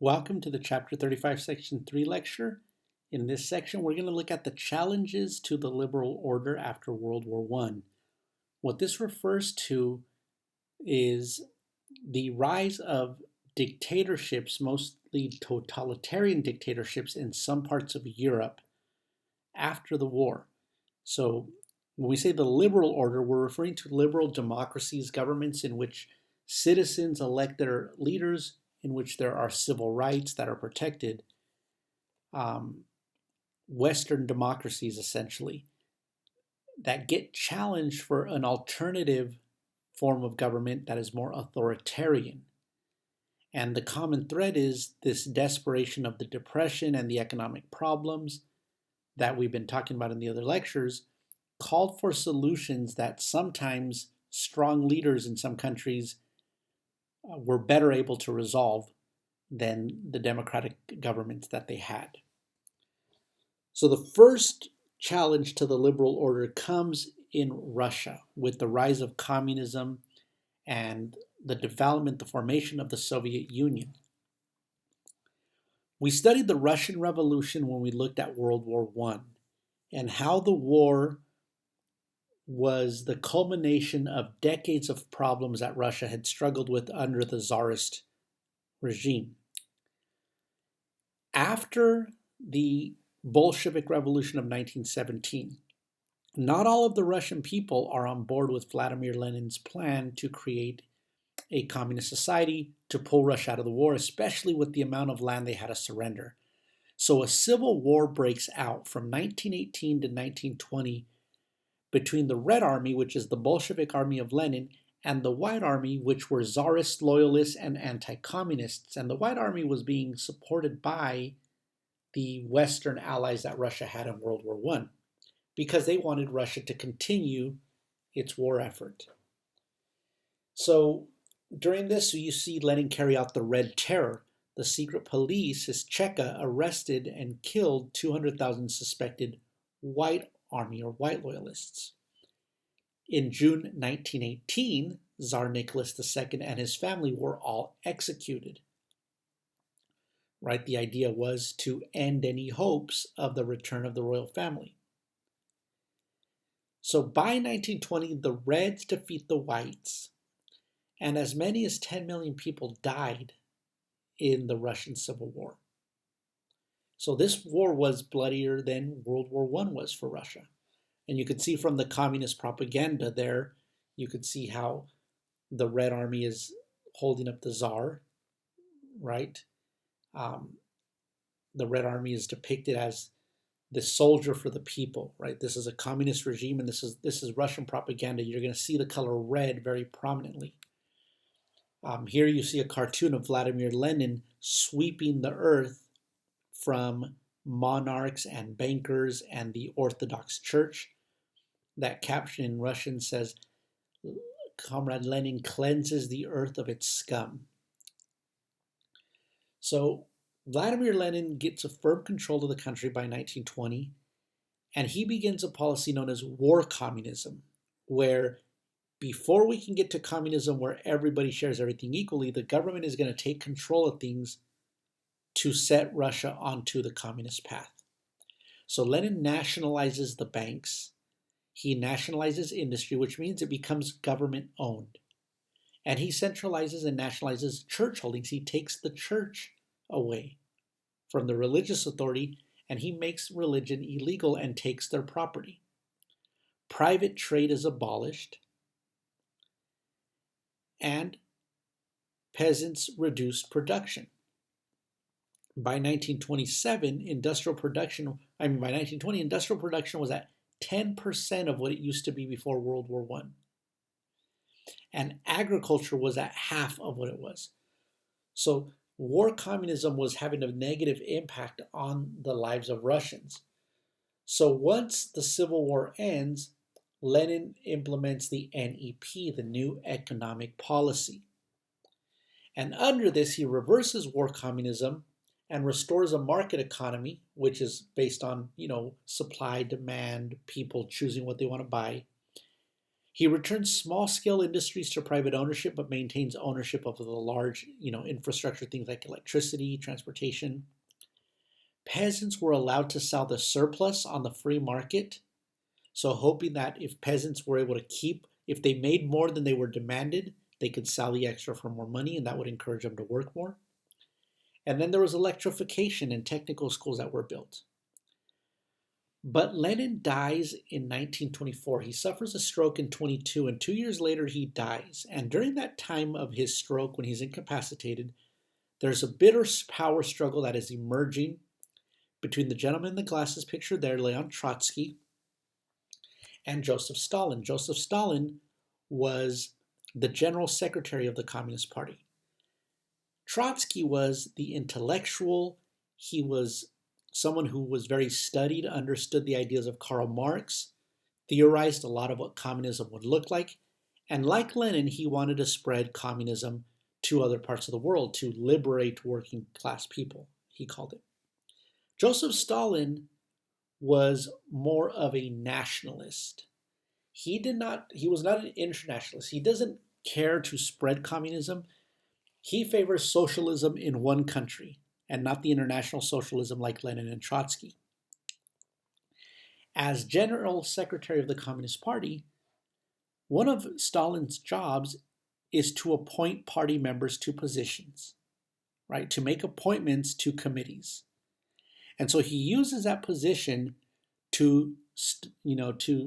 Welcome to the Chapter 35, Section 3 lecture. In this section, we're going to look at the challenges to the liberal order after World War I. What this refers to is the rise of dictatorships, mostly totalitarian dictatorships in some parts of Europe after the war. So when we say the liberal order, we're referring to liberal democracies, governments in which citizens elect their leaders, in which there are civil rights that are protected, Western democracies essentially, that get challenged for an alternative form of government that is more authoritarian. And the common thread is this desperation of the Depression and the economic problems that we've been talking about in the other lectures called for solutions that sometimes strong leaders in some countries were better able to resolve than the democratic governments that they had. So the first challenge to the liberal order comes in Russia with the rise of communism and the development, the formation of the Soviet Union. We studied the Russian Revolution when we looked at World War I and how the war was the culmination of decades of problems that Russia had struggled with under the Tsarist regime. After the Bolshevik Revolution of 1917, not all of the Russian people are on board with Vladimir Lenin's plan to create a communist society to pull Russia out of the war, especially with the amount of land they had to surrender. So a civil war breaks out from 1918 to 1920 between the Red Army, which is the Bolshevik army of Lenin, and the White Army, which were Tsarist loyalists and anti-communists. And the White Army was being supported by the Western allies that Russia had in World War I because they wanted Russia to continue its war effort. So during this, you see Lenin carry out the Red Terror. The secret police, his Cheka, arrested and killed 200,000 suspected White Army or White loyalists. In June 1918, Tsar Nicholas II and his family were all executed. Right? The idea was to end any hopes of the return of the royal family. So by 1920, the Reds defeat the Whites, and as many as 10 million people died in the Russian Civil War. So this war was bloodier than World War I was for Russia. And you could see from the communist propaganda there, you could see how the Red Army is holding up the Tsar, right? The Red Army is depicted as the soldier for the people, right? This is a communist regime, and this is Russian propaganda. You're going to see the color red very prominently. Here you see a cartoon of Vladimir Lenin sweeping the earth from monarchs and bankers and the Orthodox Church. That caption in Russian says, "Comrade Lenin cleanses the earth of its scum." So Vladimir Lenin gets a firm control of the country by 1920, and he begins a policy known as war communism, where before we can get to communism where everybody shares everything equally, the government is going to take control of things to set Russia onto the communist path. So Lenin nationalizes the banks. He nationalizes industry, which means it becomes government owned. And he centralizes and nationalizes church holdings. He takes the church away from the religious authority, and he makes religion illegal and takes their property. Private trade is abolished, and peasants reduced production. By 1920, industrial production was at 10% of what it used to be before World War I. And agriculture was at half of what it was. So war communism was having a negative impact on the lives of Russians. So once the Civil War ends, Lenin implements the NEP, the New Economic Policy. And under this, he reverses war communism and restores a market economy, which is based on, supply, demand, people choosing what they want to buy. He returns small-scale industries to private ownership, but maintains ownership of the large, infrastructure, things like electricity, transportation. Peasants were allowed to sell the surplus on the free market, so hoping that if peasants were able to if they made more than they were demanded, they could sell the extra for more money, and that would encourage them to work more. And then there was electrification and technical schools that were built. But Lenin dies in 1924. He suffers a stroke in 22, and 2 years later he dies. And during that time of his stroke, when he's incapacitated, there's a bitter power struggle that is emerging between the gentleman in the glasses pictured there, Leon Trotsky, and Joseph Stalin. Joseph Stalin was the general secretary of the Communist Party. Trotsky was the intellectual. He was someone who was very studied, understood the ideas of Karl Marx, theorized a lot of what communism would look like, and like Lenin, he wanted to spread communism to other parts of the world, to liberate working class people, he called it. Joseph Stalin was more of a nationalist. He was not an internationalist. He doesn't care to spread communism. He favors socialism in one country and not the international socialism like Lenin and Trotsky. As General Secretary of the Communist Party, one of Stalin's jobs is to appoint party members to positions, right? To make appointments to committees. And so he uses that position to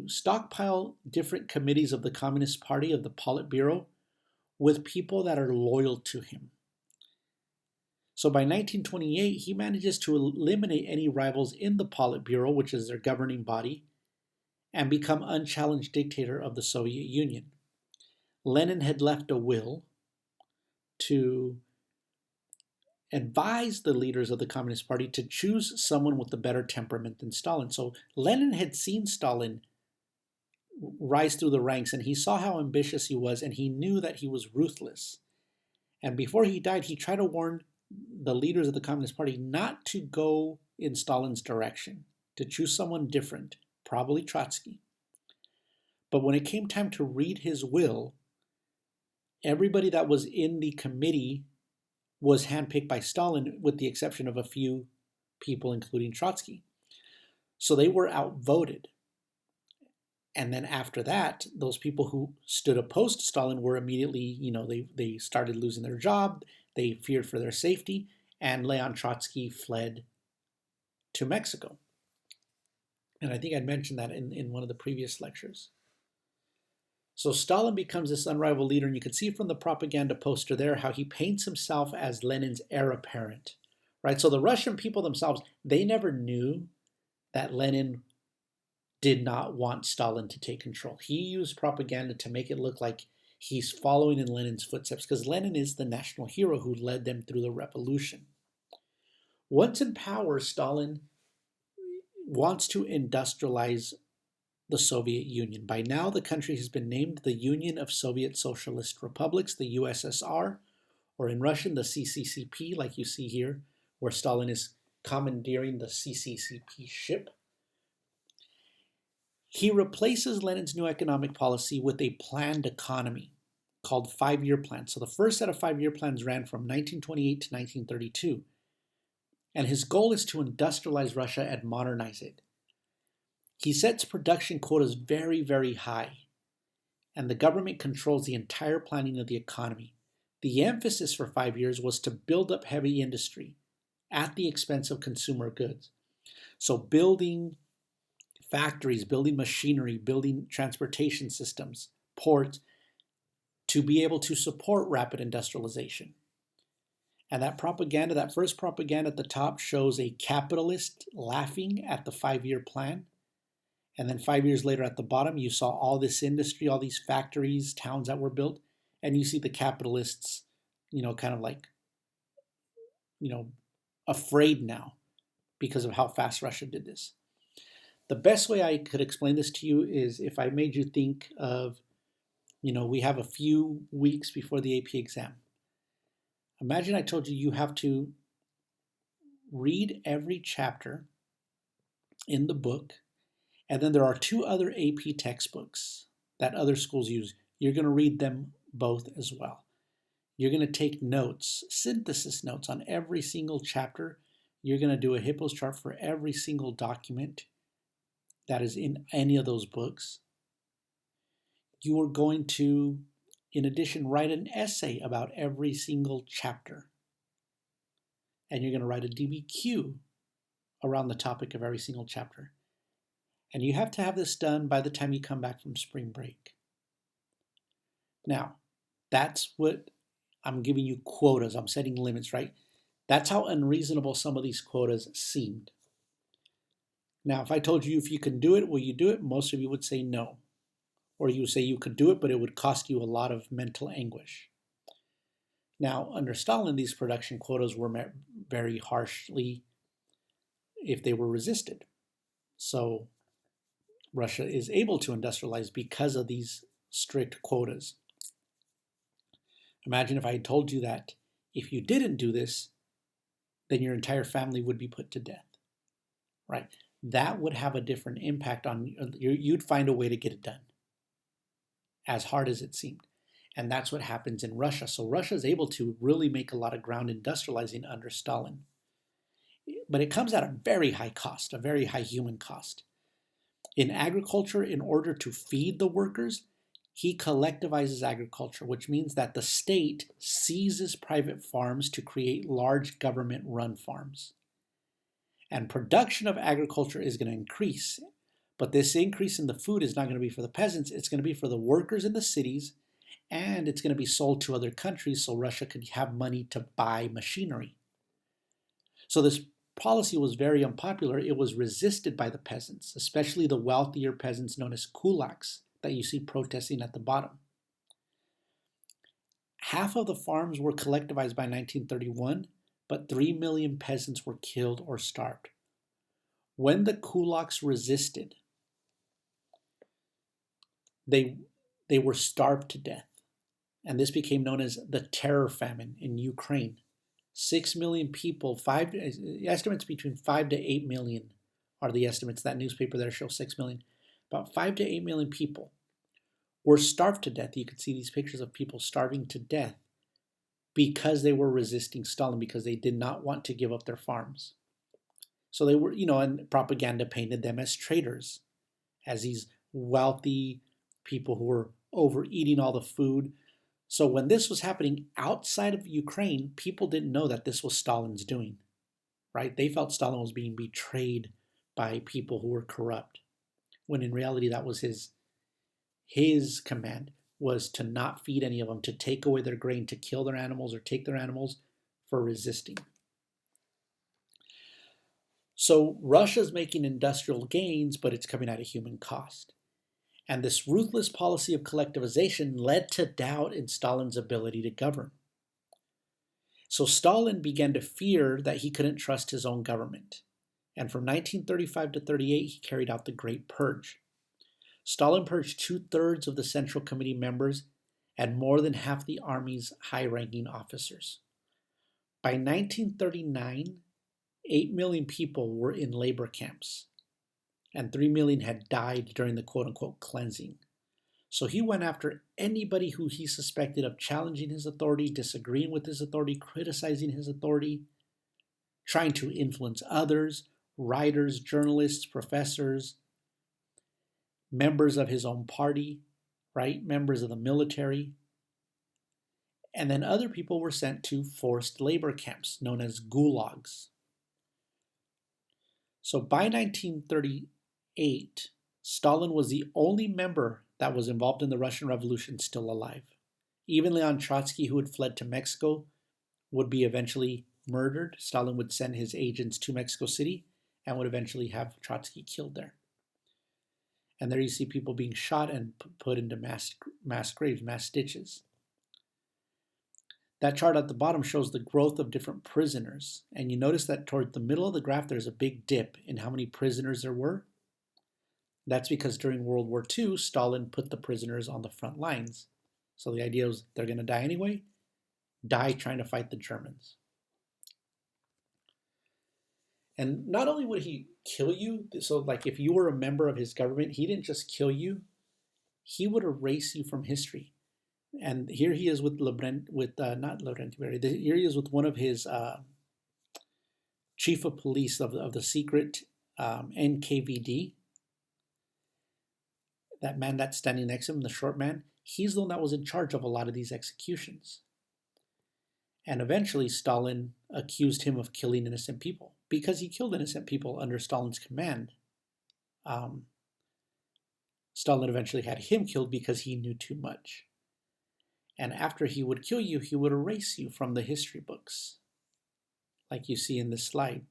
stockpile different committees of the Communist Party, of the Politburo, with people that are loyal to him. So by 1928, he manages to eliminate any rivals in the Politburo, which is their governing body, and become unchallenged dictator of the Soviet Union. Lenin had left a will to advise the leaders of the Communist Party to choose someone with a better temperament than Stalin. So Lenin had seen Stalin rise through the ranks, and he saw how ambitious he was, and he knew that he was ruthless. And before he died, he tried to warn the leaders of the Communist Party not to go in Stalin's direction, to choose someone different, probably Trotsky. But when it came time to read his will, everybody that was in the committee was handpicked by Stalin, with the exception of a few people, including Trotsky. So they were outvoted. And then after that, those people who stood opposed to Stalin were immediately, they started losing their job. They feared for their safety, and Leon Trotsky fled to Mexico. And I think I'd mentioned that in one of the previous lectures. So Stalin becomes this unrivaled leader, and you can see from the propaganda poster there how he paints himself as Lenin's heir apparent, right? So the Russian people themselves, they never knew that Lenin did not want Stalin to take control. He used propaganda to make it look like he's following in Lenin's footsteps, because Lenin is the national hero who led them through the revolution. Once in power, Stalin wants to industrialize the Soviet Union. By now, the country has been named the Union of Soviet Socialist Republics, the USSR, or in Russian, the CCCP, like you see here, where Stalin is commandeering the CCCP ship. He replaces Lenin's new economic policy with a planned economy called five-year plan. So the first set of five-year plans ran from 1928 to 1932. And his goal is to industrialize Russia and modernize it. He sets production quotas very, very high, and the government controls the entire planning of the economy. The emphasis for 5 years was to build up heavy industry at the expense of consumer goods. So building factories, building machinery, building transportation systems, ports, to be able to support rapid industrialization. And that propaganda, that first propaganda at the top, shows a capitalist laughing at the 5-year plan. And then 5 years later at the bottom, you saw all this industry, all these factories, towns that were built, and you see the capitalists, kind of like, afraid now because of how fast Russia did this. The best way I could explain this to you is if I made you think of, we have a few weeks before the AP exam. Imagine I told you have to read every chapter in the book, and then there are 2 other AP textbooks that other schools use, you're going to read them both as well. You're going to take notes, synthesis notes on every single chapter. You're going to do a Hippos chart for every single document that is in any of those books. You are going to, in addition, write an essay about every single chapter. And you're going to write a DBQ around the topic of every single chapter. And you have to have this done by the time you come back from spring break. Now, that's what I'm giving you quotas. I'm setting limits, right? That's how unreasonable some of these quotas seemed. Now, if I told you if you can do it, will you do it? Most of you would say no. Or you would say you could do it, but it would cost you a lot of mental anguish. Now, under Stalin, these production quotas were met very harshly if they were resisted. So Russia is able to industrialize because of these strict quotas. Imagine if I had told you that if you didn't do this, then your entire family would be put to death, right? That would have a different impact on you. You'd find a way to get it done, as hard as it seemed. And that's what happens in Russia. So Russia is able to really make a lot of ground industrializing under Stalin. But it comes at a very high cost, a very high human cost. In agriculture, in order to feed the workers, he collectivizes agriculture, which means that the state seizes private farms to create large government-run farms. And production of agriculture is going to increase. But this increase in the food is not going to be for the peasants. It's going to be for the workers in the cities, and it's going to be sold to other countries so Russia could have money to buy machinery. So this policy was very unpopular. It was resisted by the peasants, especially the wealthier peasants known as kulaks that you see protesting at the bottom. Half of the farms were collectivized by 1931, but 3 million peasants were killed or starved. When the kulaks resisted, they were starved to death. And this became known as the terror famine in Ukraine. 6 million people, estimates between 5 to 8 million are the estimates. That newspaper there shows 6 million. About 5 to 8 million people were starved to death. You could see these pictures of people starving to death because they were resisting Stalin, because they did not want to give up their farms. So they were, and propaganda painted them as traitors, as these wealthy people who were overeating all the food. So when this was happening outside of Ukraine, people didn't know that this was Stalin's doing, right? They felt Stalin was being betrayed by people who were corrupt, when in reality that was his command, was to not feed any of them, to take away their grain, to kill their animals or take their animals for resisting. So Russia's making industrial gains, but it's coming at a human cost. And this ruthless policy of collectivization led to doubt in Stalin's ability to govern. So Stalin began to fear that he couldn't trust his own government. And from 1935 to 38, he carried out the Great Purge. Stalin purged 2/3 of the Central Committee members and more than half the army's high-ranking officers. By 1939, 8 million people were in labor camps, and 3 million had died during the quote-unquote cleansing. So he went after anybody who he suspected of challenging his authority, disagreeing with his authority, criticizing his authority, trying to influence others, writers, journalists, professors, members of his own party, right? Members of the military. And then other people were sent to forced labor camps known as gulags. So by 1938, Stalin was the only member that was involved in the Russian Revolution still alive. Even Leon Trotsky, who had fled to Mexico, would be eventually murdered. Stalin would send his agents to Mexico City and would eventually have Trotsky killed there. And there you see people being shot and put into mass graves, mass ditches. That chart at the bottom shows the growth of different prisoners. And you notice that toward the middle of the graph, there's a big dip in how many prisoners there were. That's because during World War II, Stalin put the prisoners on the front lines. So the idea was they're going to die anyway, die trying to fight the Germans. And not only would he kill you, so like if you were a member of his government, he didn't just kill you, he would erase you from history. And here he is with not Laurent Berry. Here he is with one of his chief of police of the secret NKVD. That man that's standing next to him, the short man, he's the one that was in charge of a lot of these executions. And eventually, Stalin accused him of killing innocent people because he killed innocent people under Stalin's command. Stalin eventually had him killed because he knew too much. And after he would kill you, he would erase you from the history books, like you see in this slide.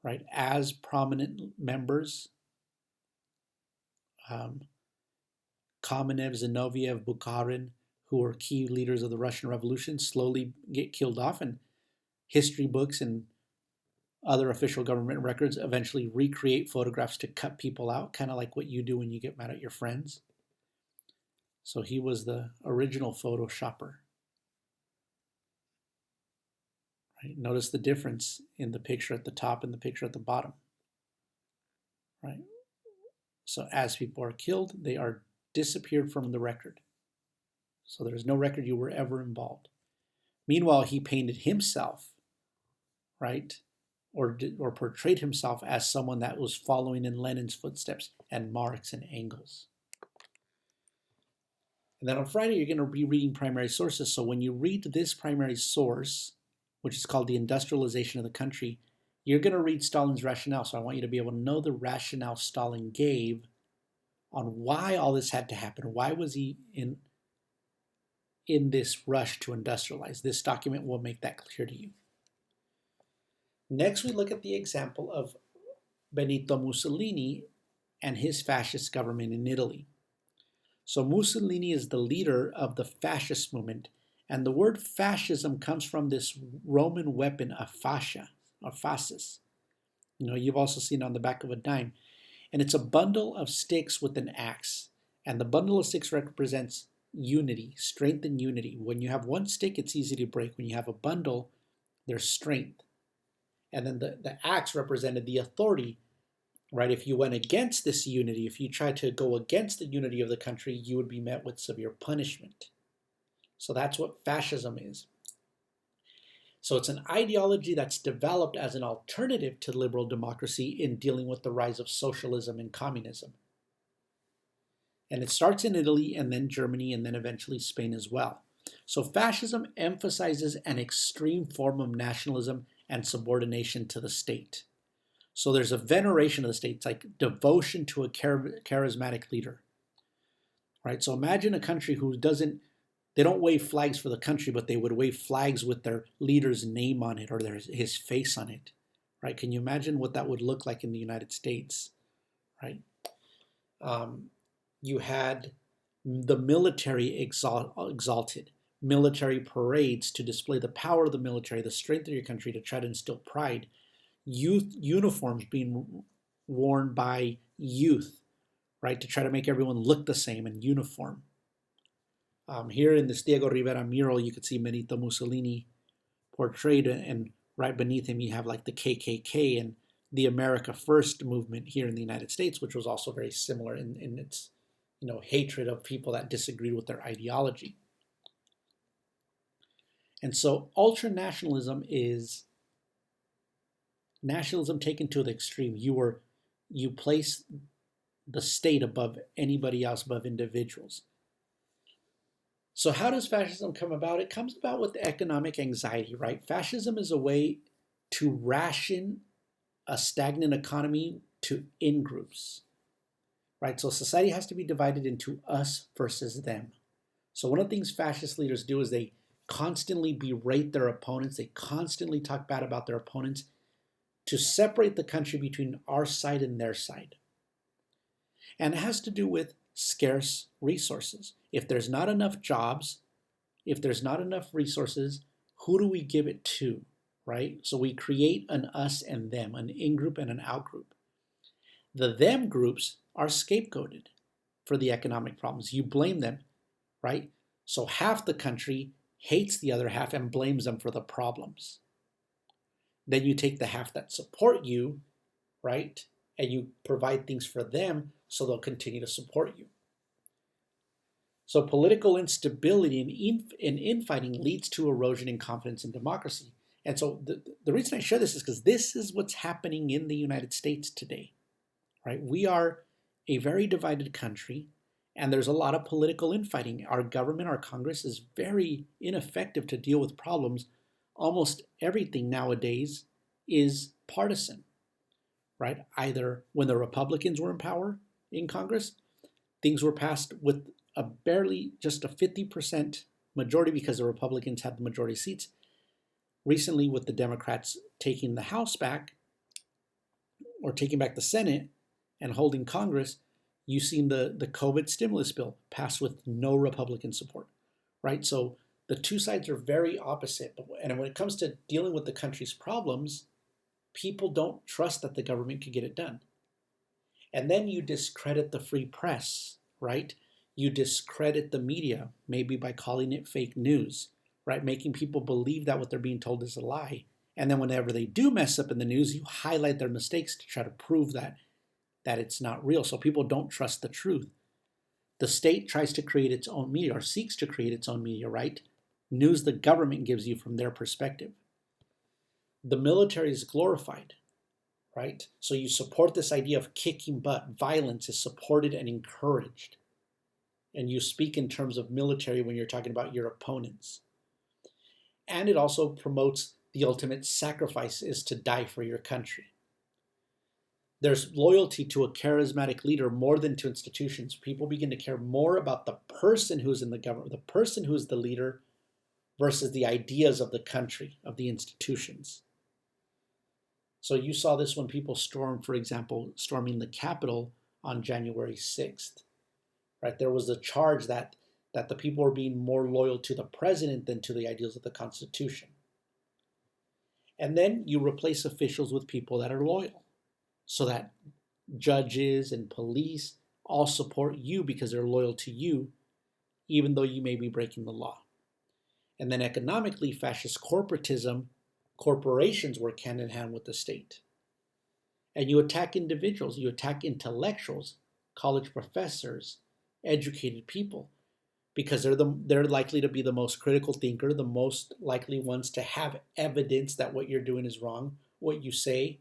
Right? As prominent members, Kamenev, Zinoviev, Bukharin, who were key leaders of the Russian Revolution, slowly get killed off, and history books and other official government records eventually recreate photographs to cut people out, kind of like what you do when you get mad at your friends. So he was the original photoshopper. Right? Notice the difference in the picture at the top and the picture at the bottom. Right? So as people are killed, they are disappeared from the record. So there's no record you were ever involved. Meanwhile, he painted himself, right? Or portrayed himself as someone that was following in Lenin's footsteps, and Marx and Engels. And then on Friday, you're going to be reading primary sources. So when you read this primary source, which is called The Industrialization of the Country, you're going to read Stalin's rationale. So I want you to be able to know the rationale Stalin gave on why all this had to happen. Why was he in this rush to industrialize? This document will make that clear to you. Next, we look at the example of Benito Mussolini and his fascist government in Italy. So Mussolini is the leader of the fascist movement, and the word fascism comes from this Roman weapon of fascia, or fascis. You've also seen it on the back of a dime. And it's a bundle of sticks with an axe. And the bundle of sticks represents unity, strength and unity. When you have one stick, it's easy to break. When you have a bundle, there's strength. And then the axe represented the authority, right? If you went against this unity, if you tried to go against the unity of the country, you would be met with severe punishment. So that's what fascism is. So it's an ideology that's developed as an alternative to liberal democracy in dealing with the rise of socialism and communism. And it starts in Italy and then Germany and then eventually Spain as well. So fascism emphasizes an extreme form of nationalism and subordination to the state. So there's a veneration of the state. It's like devotion to a charismatic leader, right? So imagine a country who they don't wave flags for the country, but they would wave flags with their leader's name on it or his face on it, right? Can you imagine what that would look like in the United States, right? You had the military exalted, military parades to display the power of the military, the strength of your country, to try to instill pride. Youth uniforms being worn by youth, right, to try to make everyone look the same in uniform. Here in this Diego Rivera mural, you could see Benito Mussolini portrayed, and right beneath him you have like the KKK and the America First movement here in the United States, which was also very similar in its hatred of people that disagreed with their ideology. And so ultranationalism is nationalism taken to the extreme. You place the state above anybody else, above individuals. So how does fascism come about? It comes about with economic anxiety, right? Fascism is a way to ration a stagnant economy to in-groups, right? So society has to be divided into us versus them. So one of the things fascist leaders do is they constantly berate their opponents. They constantly talk bad about their opponents to separate the country between our side and their side. And it has to do with scarce resources. If there's not enough jobs, if there's not enough resources, who do we give it to, right? So we create an us and them, an in-group and an out-group. The them groups are scapegoated for the economic problems. You blame them, right? So half the country hates the other half and blames them for the problems. Then you take the half that support you, right? And you provide things for them so they'll continue to support you. So political instability and infighting leads to erosion in confidence in democracy. And so the reason I share this is because this is what's happening in the United States today, right? We are a very divided country, and there's a lot of political infighting. Our government, our Congress is very ineffective to deal with problems. Almost everything nowadays is partisan, right? Either when the Republicans were in power in Congress, things were passed with a barely just a 50% majority because the Republicans had the majority seats. Recently, with the Democrats taking the House back or taking back the Senate and holding Congress, you've seen the COVID stimulus bill pass with no Republican support, right? So the two sides are very opposite. And when it comes to dealing with the country's problems, people don't trust that the government can get it done. And then you discredit the free press, right? You discredit the media, maybe by calling it fake news, right? Making people believe that what they're being told is a lie. And then whenever they do mess up in the news, you highlight their mistakes to try to prove that it's not real. So people don't trust the truth. The state tries to create its own media or seeks to create its own media, right? News the government gives you from their perspective. The military is glorified, right? So you support this idea of kicking butt. Violence is supported and encouraged. And you speak in terms of military when you're talking about your opponents. And it also promotes the ultimate sacrifice is to die for your country. There's loyalty to a charismatic leader more than to institutions. People begin to care more about the person who's in the government, the person who's the leader, versus the ideas of the country, of the institutions. So you saw this when people stormed, for example, storming the Capitol on January 6th. Right? There was a charge that the people were being more loyal to the president than to the ideals of the Constitution. And then you replace officials with people that are loyal, so that judges and police all support you because they're loyal to you, even though you may be breaking the law. And then economically, fascist corporatism, corporations work hand in hand with the state. And you attack individuals, you attack intellectuals, college professors, educated people, because they're likely to be the most critical thinker, the most likely ones to have evidence that what you're doing is wrong. What you say,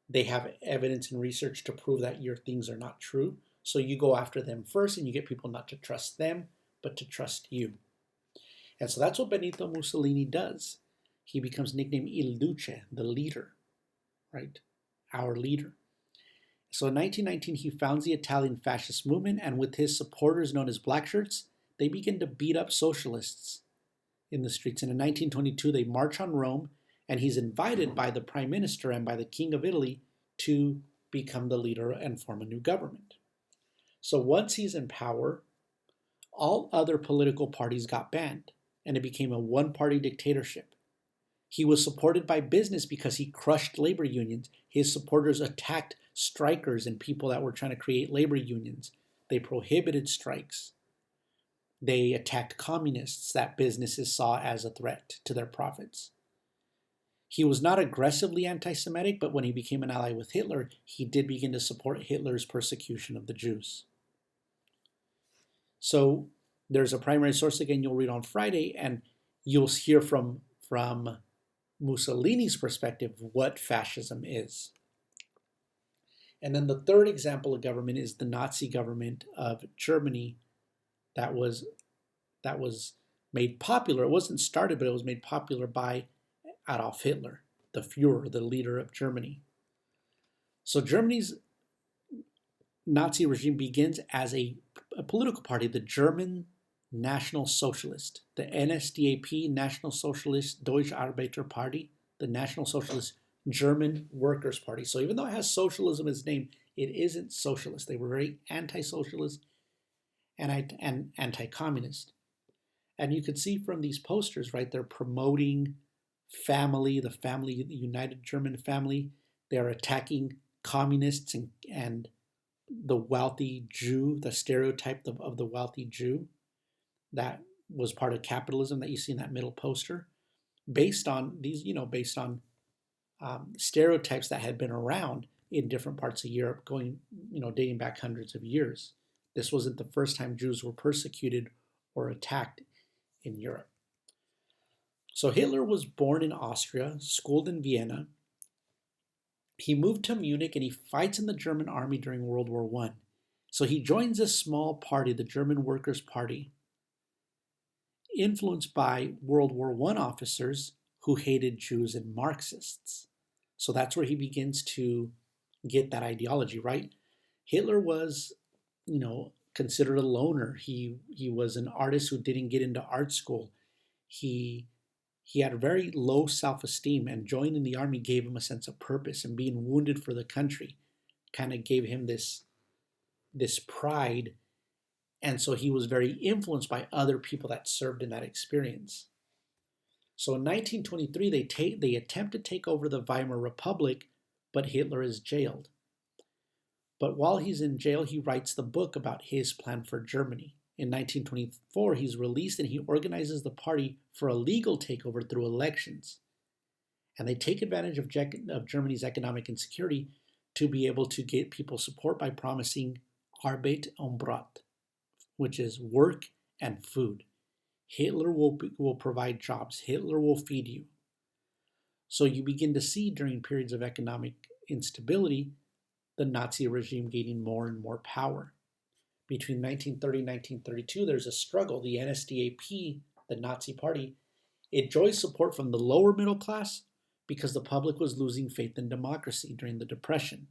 they have evidence and research to prove that your things are not true. So you go after them first, and you get people not to trust them, but to trust you. And so that's what Benito Mussolini does. He becomes nicknamed Il Duce, the leader, right? Our leader. So in 1919, he founds the Italian fascist movement, and with his supporters known as Black Shirts, they begin to beat up socialists in the streets. And in 1922, they march on Rome, and he's invited by the prime minister and by the king of Italy to become the leader and form a new government. So once he's in power, all other political parties got banned, and it became a one-party dictatorship. He was supported by business because he crushed labor unions. His supporters attacked strikers and people that were trying to create labor unions. They prohibited strikes. They attacked communists that businesses saw as a threat to their profits. He was not aggressively anti-Semitic, but when he became an ally with Hitler, he did begin to support Hitler's persecution of the Jews. So there's a primary source, again, you'll read on Friday, and you'll hear from Mussolini's perspective what fascism is. And then the third example of government is the Nazi government of Germany that was made popular. It wasn't started, but it was made popular by Adolf Hitler, the Führer, the leader of Germany. So Germany's Nazi regime begins as a political party, the German National Socialist, the NSDAP, National Socialist Deutsche Arbeiter Party, the National Socialist German Workers' Party. So even though it has socialism in its name, it isn't socialist. They were very anti-socialist and anti-communist. And you could see from these posters, right, they're promoting family, the United German family. They're attacking communists and the wealthy Jew, the stereotype of the wealthy Jew that was part of capitalism that you see in that middle poster, based on stereotypes that had been around in different parts of Europe, dating back hundreds of years. This wasn't the first time Jews were persecuted or attacked in Europe. So Hitler was born in Austria, schooled in Vienna. He moved to Munich and he fights in the German army during World War I. So he joins a small party, the German Workers' Party, influenced by World War I officers who hated Jews and Marxists. So that's where he begins to get that ideology, right? Hitler was, considered a loner. He was an artist who didn't get into art school. He had a very low self-esteem, and joining the army gave him a sense of purpose, and being wounded for the country kind of gave him this pride. And so he was very influenced by other people that served in that experience. So in 1923, they attempt to take over the Weimar Republic, but Hitler is jailed. But while he's in jail, he writes the book about his plan for Germany. In 1924, he's released and he organizes the party for a legal takeover through elections. And they take advantage of Germany's economic insecurity to be able to get people's support by promising Arbeit und Brot, which is work and food. Hitler will provide jobs. Hitler will feed you. So you begin to see during periods of economic instability, the Nazi regime gaining more and more power. Between 1930 and 1932, there's a struggle. The NSDAP, the Nazi party, it enjoys support from the lower middle class because the public was losing faith in democracy during the Depression.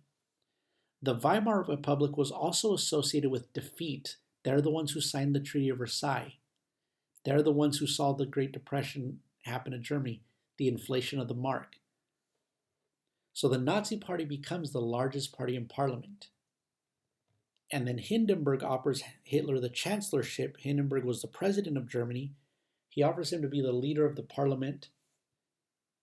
The Weimar Republic was also associated with defeat. They're the ones who signed the Treaty of Versailles. They're the ones who saw the Great Depression happen in Germany, the inflation of the mark. So the Nazi Party becomes the largest party in parliament. And then Hindenburg offers Hitler the chancellorship. Hindenburg was the president of Germany. He offers him to be the leader of the parliament,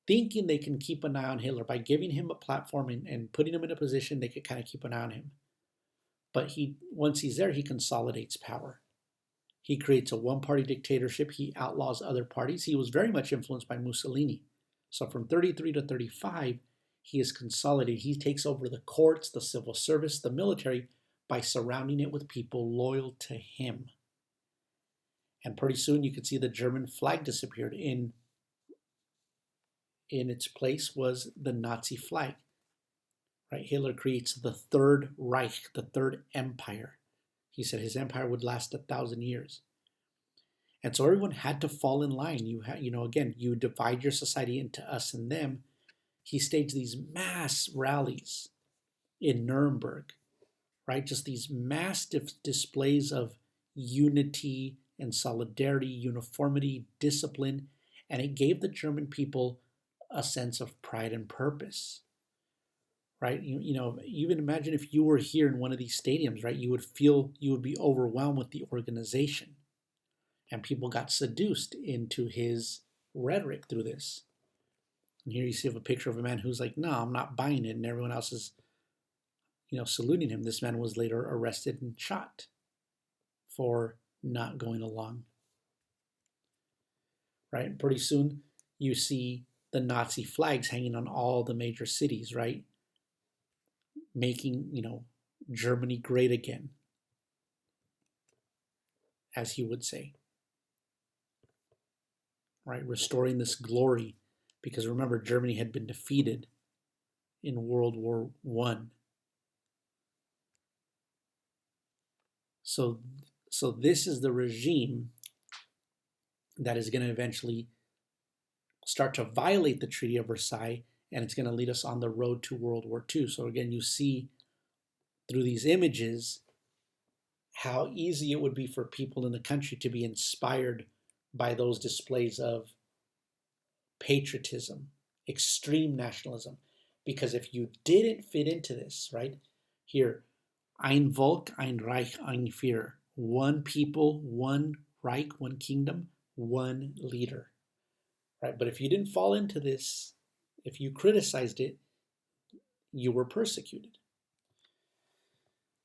thinking they can keep an eye on Hitler by giving him a platform and putting him in a position they could kind of keep an eye on him. But once he's there, he consolidates power. He creates a one-party dictatorship. He outlaws other parties. He was very much influenced by Mussolini. So from 33 to 35, he is consolidated. He takes over the courts, the civil service, the military, by surrounding it with people loyal to him. And pretty soon you could see the German flag disappeared. In its place was the Nazi flag. Right? Hitler creates the Third Reich, the Third Empire. He said his empire would last 1,000 years. And so everyone had to fall in line. You divide your society into us and them. He staged these mass rallies in Nuremberg, right? Just these massive displays of unity and solidarity, uniformity, discipline, and it gave the German people a sense of pride and purpose. Right? Even imagine if you were here in one of these stadiums, right? You would be overwhelmed with the organization. And people got seduced into his rhetoric through this. And here you see a picture of a man who's like, no, I'm not buying it. And everyone else is, saluting him. This man was later arrested and shot for not going along. Right? And pretty soon you see the Nazi flags hanging on all the major cities, right? Making, Germany great again, as he would say. Right? Restoring this glory, because remember, Germany had been defeated in World War I. So this is the regime that is going to eventually start to violate the Treaty of Versailles, and it's going to lead us on the road to World War II. So again, you see through these images how easy it would be for people in the country to be inspired by those displays of patriotism, extreme nationalism. Because if you didn't fit into this, right, here, ein Volk, ein Reich, ein Führer, one people, one Reich, one kingdom, one leader, right? But if you didn't fall into this, if you criticized it, you were persecuted.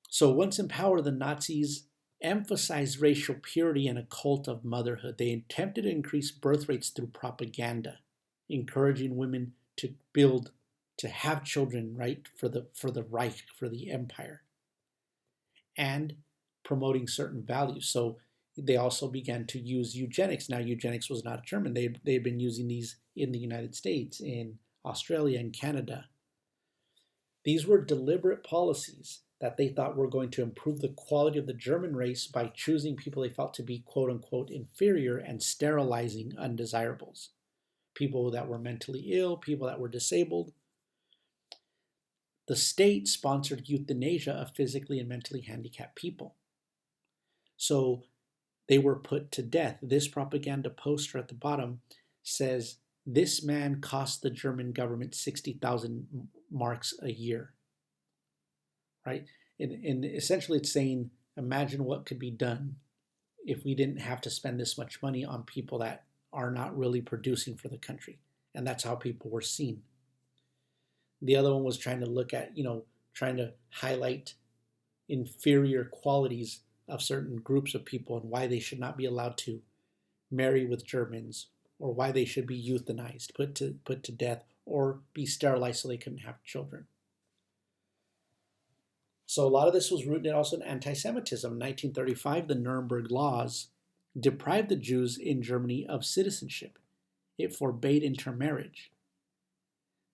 So once in power, the Nazis emphasized racial purity and a cult of motherhood. They attempted to increase birth rates through propaganda, encouraging women to have children, right, for the Reich, for the empire, and promoting certain values. So They also began to use eugenics. Now, eugenics was not German. They'd been using these in the United States, in Australia, and Canada. These were deliberate policies that they thought were going to improve the quality of the German race by choosing people they felt to be quote unquote inferior and sterilizing undesirables. People that were mentally ill, people that were disabled. The state sponsored euthanasia of physically and mentally handicapped people. So they were put to death. This propaganda poster at the bottom says, "This man cost the German government 60,000 marks a year." Right? And essentially it's saying, imagine what could be done if we didn't have to spend this much money on people that are not really producing for the country. And that's how people were seen. The other one was trying to look at, trying to highlight inferior qualities of certain groups of people and why they should not be allowed to marry with Germans, or why they should be euthanized, put to death, or be sterilized so they couldn't have children. So a lot of this was rooted also in anti-Semitism. In 1935, the Nuremberg Laws deprived the Jews in Germany of citizenship. It forbade intermarriage.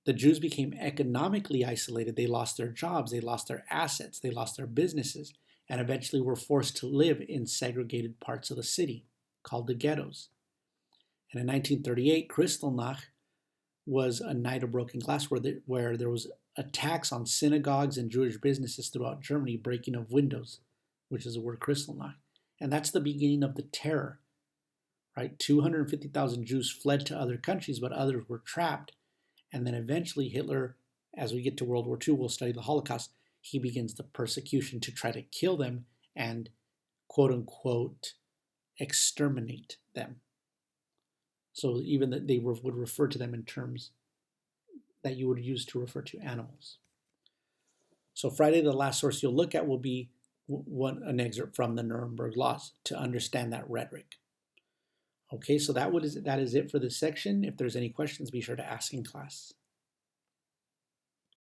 The Jews became economically isolated. They lost their jobs, they lost their assets, they lost their businesses, and eventually were forced to live in segregated parts of the city called the ghettos. And in 1938, Kristallnacht was a night of broken glass where there was attacks on synagogues and Jewish businesses throughout Germany, breaking of windows, which is the word Kristallnacht. And that's the beginning of the terror, right? 250,000 Jews fled to other countries, but others were trapped. And then eventually Hitler, as we get to World War II, we'll study the Holocaust, he begins the persecution to try to kill them and, quote unquote, exterminate them. So even that they would refer to them in terms that you would use to refer to animals. So Friday, the last source you'll look at will be an excerpt from the Nuremberg Laws to understand that rhetoric. Okay, so that is it for this section. If there's any questions, be sure to ask in class.